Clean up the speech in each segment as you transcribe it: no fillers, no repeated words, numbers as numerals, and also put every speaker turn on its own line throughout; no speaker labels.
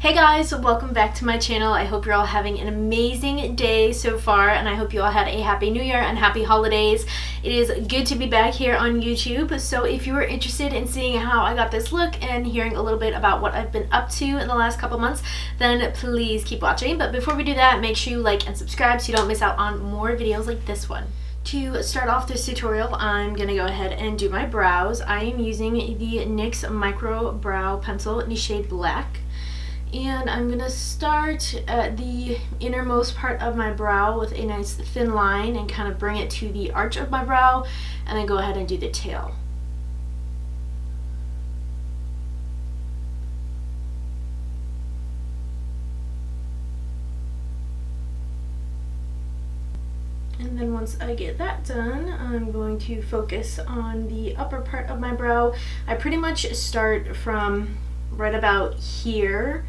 Hey guys, welcome back to my channel. I hope you're all having an amazing day so far, and I hope you all had a happy new year and happy holidays. It is good to be back here on YouTube, so if you are interested in seeing how I got this look and hearing a little bit about what I've been up to in the last couple months, then please keep watching. But before we do that, make sure you like and subscribe so you don't miss out on more videos like this one. To start off this tutorial, I'm going to go ahead and do my brows. I am using the NYX Micro Brow Pencil in the shade Black. And I'm going to start at the innermost part of my brow with a nice thin line and kind of bring it to the arch of my brow, and then go ahead and do the tail. And then once I get that done, I'm going to focus on the upper part of my brow. I pretty much start from right about here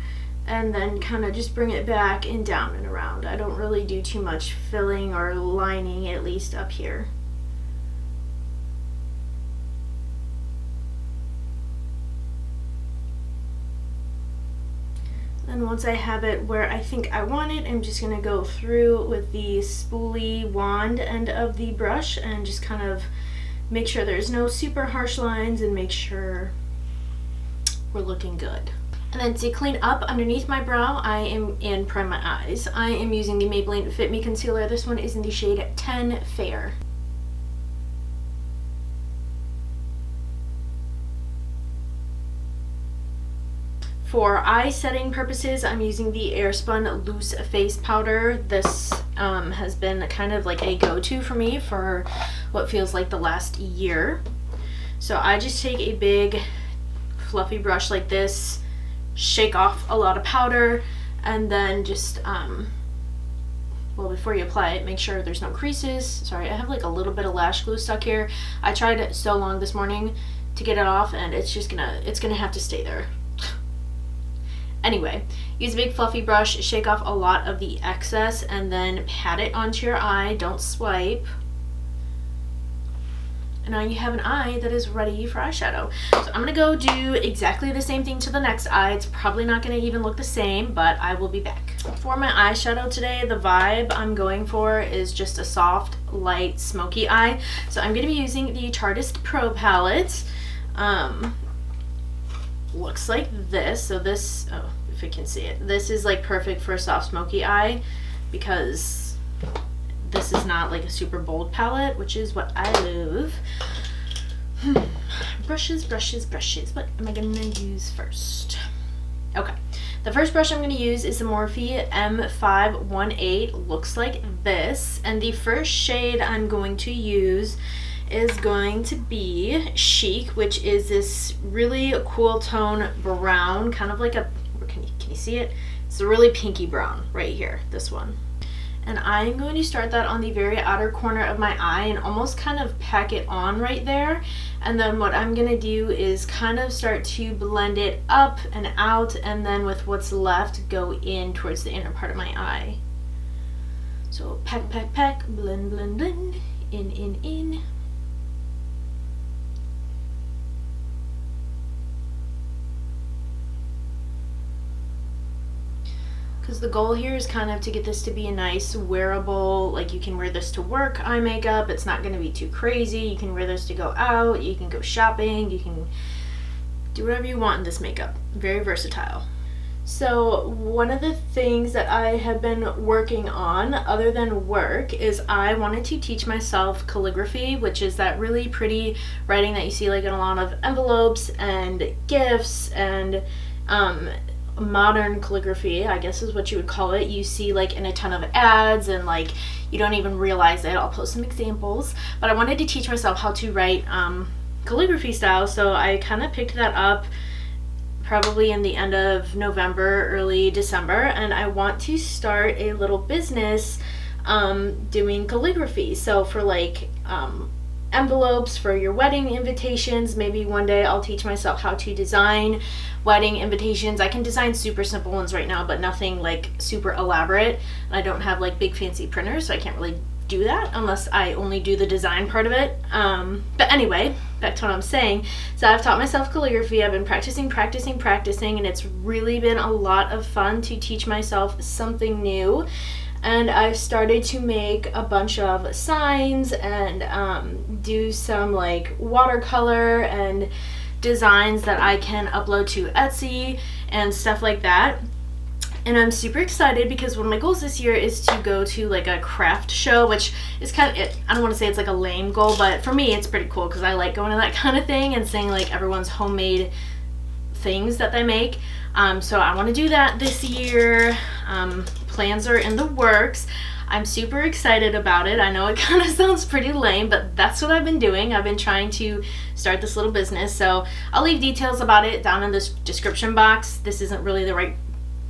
and then kind of just bring it back and down and around. I don't really do too much filling or lining, at least up here. And once I have it where I think I want it, I'm just going to go through with the spoolie wand end of the brush and just kind of make sure there's no super harsh lines and make sure we're looking good. And then to clean up underneath my brow, and prime my eyes, I am using the Maybelline Fit Me Concealer. This one is in the shade 10 Fair. For eye setting purposes, I'm using the Airspun Loose Face Powder. This has been kind of like a go-to for me for what feels like the last year. So I just take a big fluffy brush like this, shake off a lot of powder, and then just well, before you apply it, make sure there's no creases. Sorry, I have like a little bit of lash glue stuck here. I tried it so long this morning to get it off, and it's gonna have to stay there. Anyway, use a big fluffy brush, shake off a lot of the excess, and then pat it onto your eye. Don't swipe. And now you have an eye that is ready for eyeshadow. So I'm going to go do exactly the same thing to the next eye. It's probably not going to even look the same, but I will be back. For my eyeshadow today, the vibe I'm going for is just a soft, light, smoky eye. So I'm going to be using the Tartist Pro palette. Looks like this. So this, oh, if you can see it, this is like perfect for a soft, smoky eye because this is not like a super bold palette, which is what I love. Brushes. What am I gonna use first? Okay, the first brush I'm gonna use is the Morphe M518. Looks like this, and the first shade I'm going to use is going to be Chic, which is this really cool tone brown, kind of like a, can you see it? It's a really pinky brown right here, this one. And I'm going to start that on the very outer corner of my eye and almost kind of pack it on right there. And then what I'm going to do is kind of start to blend it up and out, and then with what's left, go in towards the inner part of my eye. So pack, blend, in. Because the goal here is kind of to get this to be a nice wearable, like you can wear this to work eye makeup. It's not going to be too crazy. You can wear this to go out, you can go shopping, you can do whatever you want in this makeup. Very versatile. So one of the things that I have been working on other than work is I wanted to teach myself calligraphy, which is that really pretty writing that you see like in a lot of envelopes and gifts and modern calligraphy, I guess is what you would call it. You see like in a ton of ads and like you don't even realize it. I'll post some examples, but I wanted to teach myself how to write calligraphy style, so I kind of picked that up probably in the end of November, early December, and I want to start a little business doing calligraphy. So for like envelopes for your wedding invitations, maybe one day I'll teach myself how to design wedding invitations. I can design super simple ones right now, but nothing like super elaborate. I don't have like big fancy printers, so I can't really do that unless I only do the design part of it. But anyway, back to what I'm saying. So I've taught myself calligraphy. I've been practicing, and it's really been a lot of fun to teach myself something new. And I've started to make a bunch of signs and do some like watercolor and designs that I can upload to Etsy and stuff like that. And I'm super excited because one of my goals this year is to go to like a craft show, which is kind of, I don't want to say it's like a lame goal, but for me it's pretty cool because I like going to that kind of thing and seeing like everyone's homemade things that they make. So I want to do that this year. Plans are in the works. I'm super excited about it. I know it kind of sounds pretty lame, but that's what I've been doing. I've been trying to start this little business. So I'll leave details about it down in the description box. This isn't really the right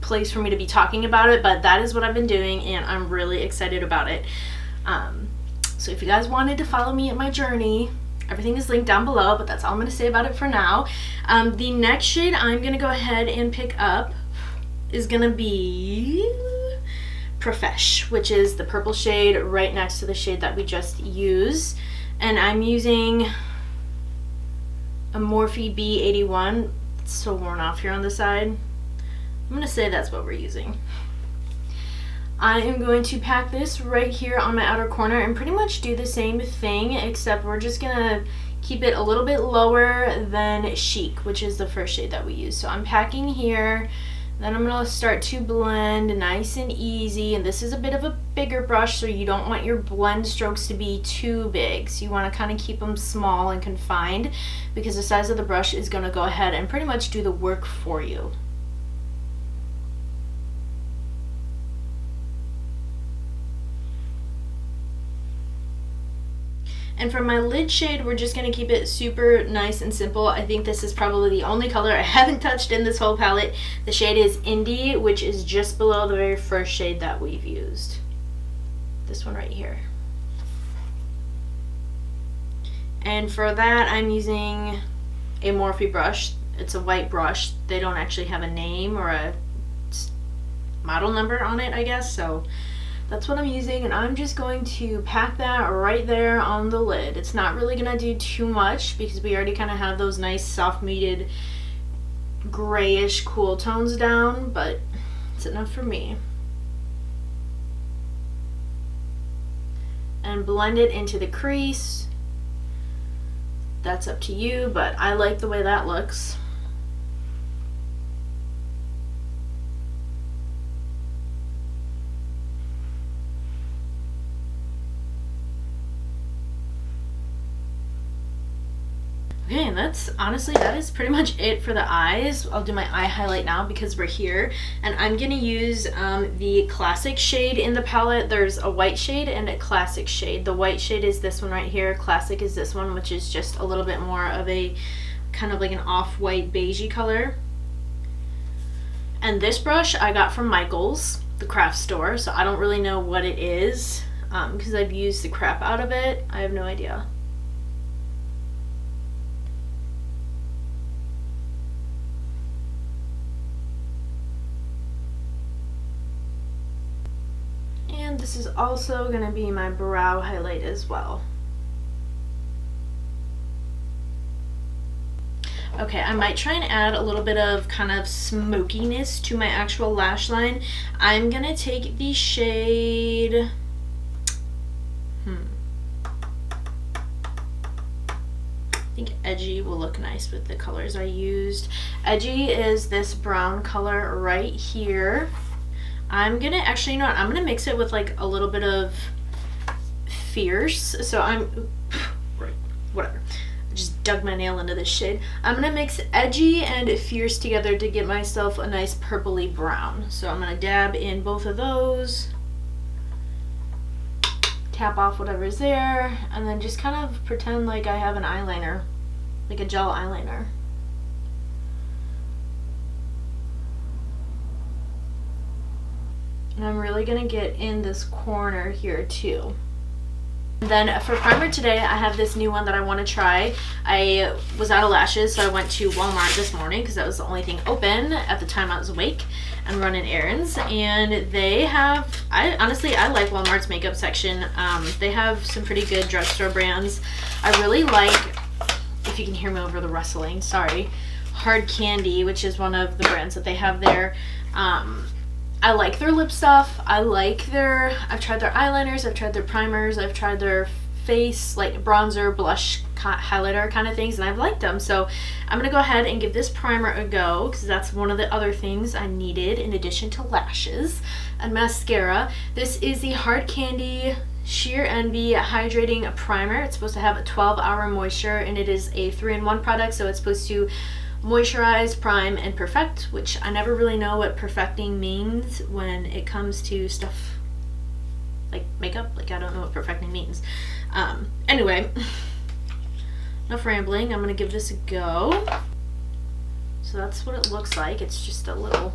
place for me to be talking about it, but that is what I've been doing and I'm really excited about it. So if you guys wanted to follow me at my journey, everything is linked down below, but that's all I'm going to say about it for now. The next shade I'm going to go ahead and pick up is going to be Profesh, which is the purple shade right next to the shade that we just used. And I'm using a Morphe B81. It's so worn off here on the side. I'm going to say that's what we're using. I am going to pack this right here on my outer corner and pretty much do the same thing, except we're just going to keep it a little bit lower than Chic, which is the first shade that we use. So I'm packing here, then I'm going to start to blend nice and easy, and this is a bit of a bigger brush, so you don't want your blend strokes to be too big. So you want to kind of keep them small and confined because the size of the brush is going to go ahead and pretty much do the work for you. And for my lid shade, we're just going to keep it super nice and simple. I think this is probably the only color I haven't touched in this whole palette. The shade is Indie, which is just below the very first shade that we've used. This one right here. And for that, I'm using a Morphe brush. It's a white brush. They don't actually have a name or a model number on it, I guess, so that's what I'm using, and I'm just going to pack that right there on the lid. It's not really going to do too much because we already kind of have those nice soft muted grayish cool tones down, but it's enough for me. And blend it into the crease. That's up to you, but I like the way that looks. Okay, and that's honestly, that is pretty much it for the eyes. I'll do my eye highlight now because we're here, and I'm gonna use the classic shade in the palette. There's a white shade and a classic shade. The white shade is this one right here. Classic is this one, which is just a little bit more of a kind of like an off-white beigey color. And this brush I got from Michael's, the craft store, so I don't really know what it is because I've used the crap out of it. I have no idea. This is also going to be my brow highlight as well. Okay, I might try and add a little bit of kind of smokiness to my actual lash line. I'm going to take the shade... I think Edgy will look nice with the colors I used. Edgy is this brown color right here. I'm gonna actually, you know what, I'm gonna mix it with like a little bit of Fierce. So whatever. I just dug my nail into this shade. I'm gonna mix Edgy and Fierce together to get myself a nice purpley brown. So I'm gonna dab in both of those, tap off whatever's there, and then just kind of pretend like I have an eyeliner, like a gel eyeliner. And I'm really gonna get in this corner here too. And then for primer today, I have this new one that I want to try. I was out of lashes, so I went to Walmart this morning because that was the only thing open at the time I was awake and running errands. And they have, I like Walmart's makeup section. They have some pretty good drugstore brands. I really like if you can hear me over the rustling, sorry. Hard Candy, which is one of the brands that they have there. I like their lip stuff. I've tried their eyeliners, I've tried their primers, I've tried their face, like bronzer, blush, highlighter kind of things, and I've liked them. So I'm gonna go ahead and give this primer a go, because that's one of the other things I needed in addition to lashes and mascara. This is the Hard Candy Sheer Envy Hydrating Primer. It's supposed to have a 12-hour moisture, and it is a 3-in-1 product, so it's supposed to moisturize, prime, and perfect, which I never really know what perfecting means when it comes to stuff like makeup. Like, I don't know what perfecting means. Anyway, enough rambling. I'm gonna give this a go. So that's what it looks like. It's just a little,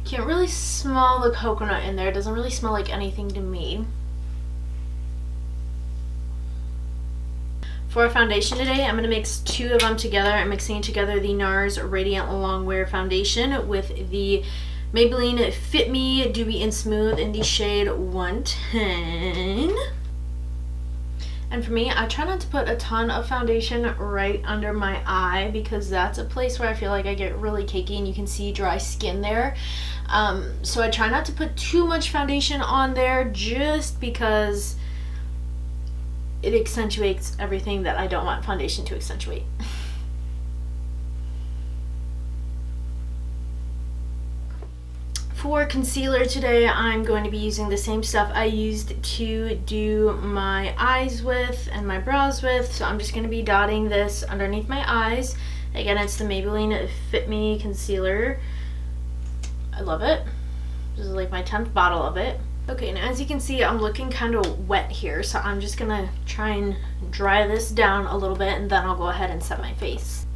can't really smell the coconut in there. It doesn't really smell like anything to me. For our foundation today, I'm going to mix two of them together. I'm mixing together the NARS Radiant Longwear Foundation with the Maybelline Fit Me Dewy and Smooth in the shade 110. And for me, I try not to put a ton of foundation right under my eye, because that's a place where I feel like I get really cakey and you can see dry skin there. So I try not to put too much foundation on there, just because it accentuates everything that I don't want foundation to accentuate. For concealer today, I'm going to be using the same stuff I used to do my eyes with and my brows with. So I'm just going to be dotting this underneath my eyes. Again, it's the Maybelline Fit Me Concealer. I love it. This is like my 10th bottle of it. Okay, and as you can see, I'm looking kind of wet here, so I'm just gonna try and dry this down a little bit, and then I'll go ahead and set my face.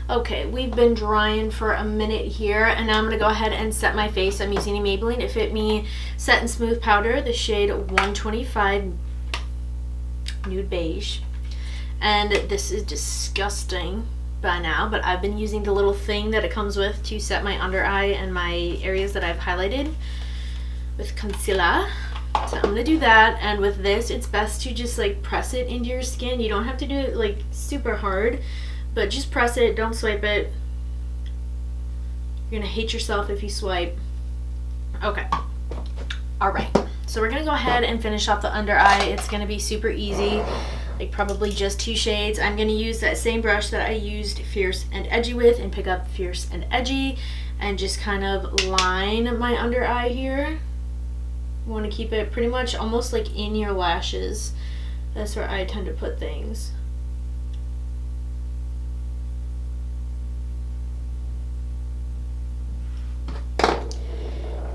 Okay, we've been drying for a minute here, and now I'm gonna go ahead and set my face. I'm using the Maybelline Fit Me Set and Smooth Powder, the shade 125 Nude Beige. And this is disgusting by now, but I've been using the little thing that it comes with to set my under eye and my areas that I've highlighted with concealer. So I'm gonna do that, and with this, it's best to just like press it into your skin. You don't have to do it like super hard, but just press it, don't swipe it. You're gonna hate yourself if you swipe. Okay, all right, so we're gonna go ahead and finish off the under eye. It's gonna be super easy, like probably just 2 shades. I'm gonna use that same brush that I used Fierce and Edgy with, and pick up Fierce and Edgy and just kind of line my under eye here. You want to keep it pretty much almost like in your lashes. That's where I tend to put things.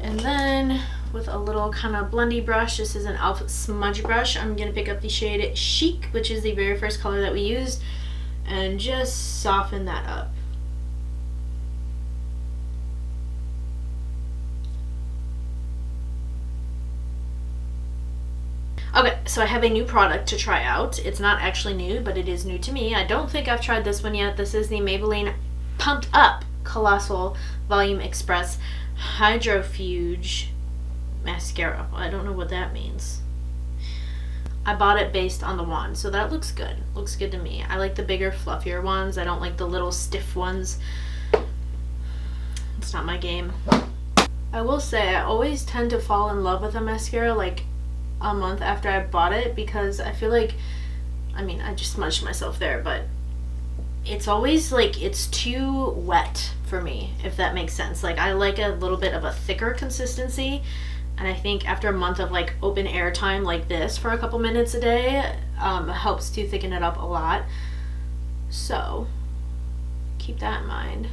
And then with a little kind of blendy brush, this is an e.l.f. smudge brush, I'm going to pick up the shade Chic, which is the very first color that we used, and just soften that up. Okay, so I have a new product to try out. It's not actually new, but it is new to me. I don't think I've tried this one yet. This is the Maybelline Pumped Up Colossal Volume Express Hydrofuge Mascara. Well, I don't know what that means. I bought it based on the wand, so that looks good. Looks good to me. I like the bigger, fluffier ones. I don't like the little stiff ones. It's not my game. I will say, I always tend to fall in love with a mascara like a month after I bought it, because I feel like, I mean, I just smudged myself there, but it's always like it's too wet for me, if that makes sense. Like, I like a little bit of a thicker consistency, and I think after a month of like open air time like this for a couple minutes a day, helps to thicken it up a lot. So keep that in mind.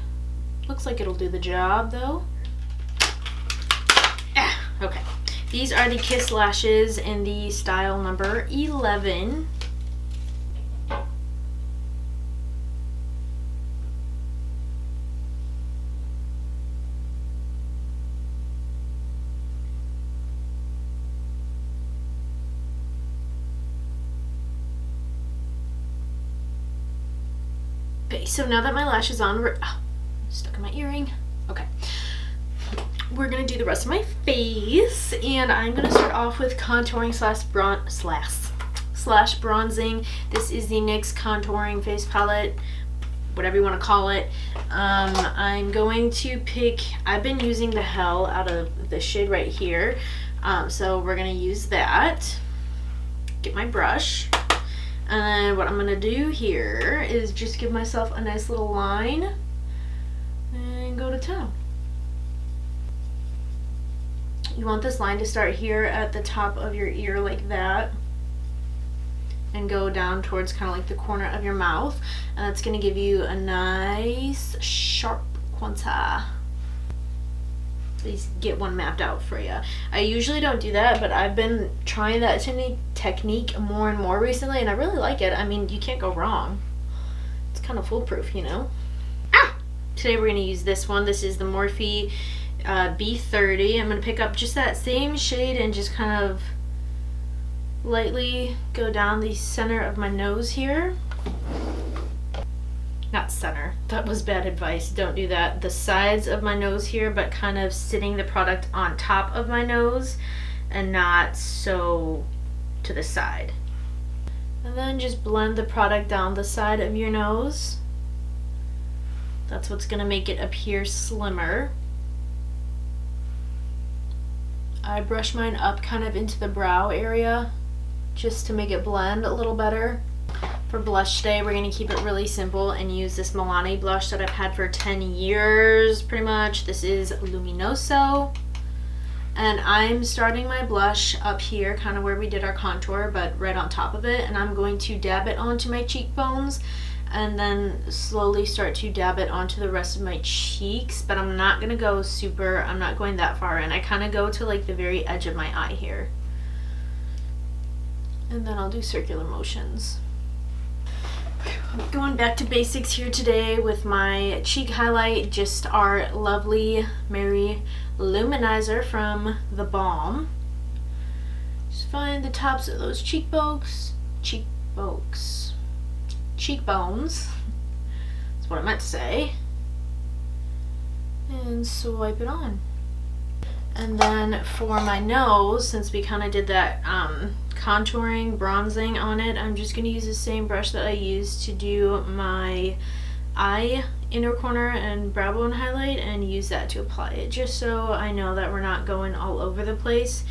Looks like it'll do the job though. Okay, these are the Kiss lashes in the style number 11. Okay, so now that my lash is on, stuck in my earring. Okay. we're gonna do the rest of my face, and I'm gonna start off with contouring slash bronzing. This is the NYX contouring face palette, whatever you want to call it. I'm going to pick, I've been using the hell out of the shade right here, so we're gonna use that. Get my brush, and then what I'm gonna do here is just give myself a nice little line and go to town. You want this line to start here at the top of your ear like that and go down towards kind of like the corner of your mouth, and that's going to give you a nice sharp contour. Please get one mapped out for you. I usually don't do that, but I've been trying that technique more and more recently, and I really like it. I mean, you can't go wrong. It's kind of foolproof, you know. Today we're going to use this one. This is the Morphe B30. I'm going to pick up just that same shade and just kind of lightly go down the center of my nose here. Not center, that was bad advice, don't do that. The sides of my nose here, but kind of sitting the product on top of my nose and not so to the side. And then just blend the product down the side of your nose. That's what's gonna make it appear slimmer. I brush mine up kind of into the brow area just to make it blend a little better. For blush today, we're going to keep it really simple and use this Milani blush that I've had for 10 years pretty much. This is Luminoso, and I'm starting my blush up here, kind of where we did our contour, but right on top of it, and I'm going to dab it onto my cheekbones and then slowly start to dab it onto the rest of my cheeks, but I'm not going to go super, I'm not going that far in. I kind of go to like the very edge of my eye here. And then I'll do circular motions. Going back to basics here today with my cheek highlight, just our lovely Mary Luminizer from The Balm. Just find the tops of those cheekbones. That's what I meant to say. And swipe it on. And then for my nose, since we kind of did that contouring, bronzing on it, I'm just going to use the same brush that I used to do my eye inner corner and brow bone highlight, and use that to apply it, just so I know that we're not going all over the place.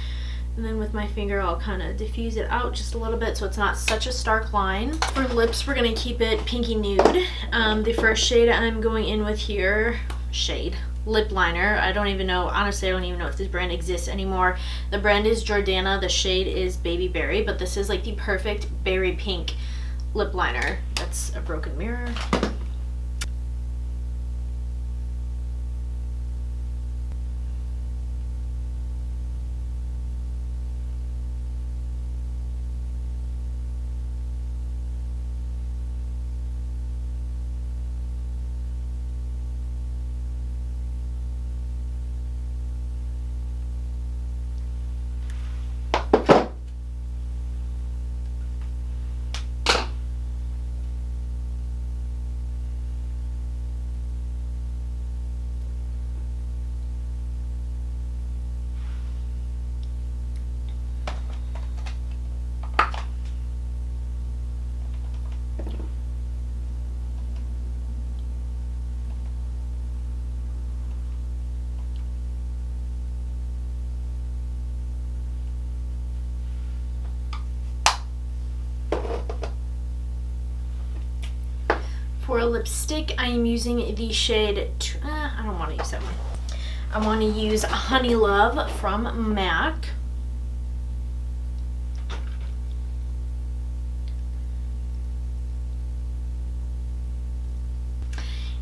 And then with my finger, I'll kind of diffuse it out just a little bit so it's not such a stark line. For lips, we're going to keep it pinky nude. The first shade I'm going in with here, lip liner. I don't even know, honestly, I don't even know if this brand exists anymore. The brand is Jordana, the shade is Baby Berry, but this is like the perfect berry pink lip liner. That's a broken mirror. For a lipstick, I am using the shade, I don't want to use that one. I want to use Honey Love from MAC.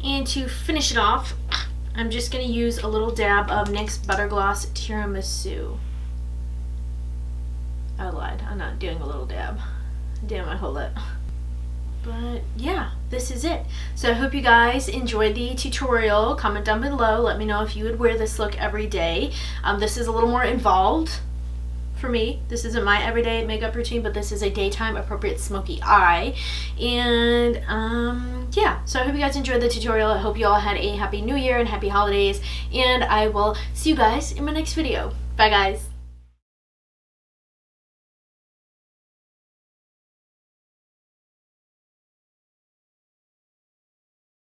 And to finish it off, I'm just going to use a little dab of NYX Butter Gloss Tiramisu. I lied, I'm not doing a little dab. Damn my whole lip. But yeah, this is it. So I hope you guys enjoyed the tutorial. Comment down below, let me know if you would wear this look every day. This is a little more involved for me. This isn't my everyday makeup routine, but this is a daytime appropriate smoky eye. And yeah, so I hope you guys enjoyed the tutorial. I hope you all had a happy new year and happy holidays, and I will see you guys in my next video. Bye guys.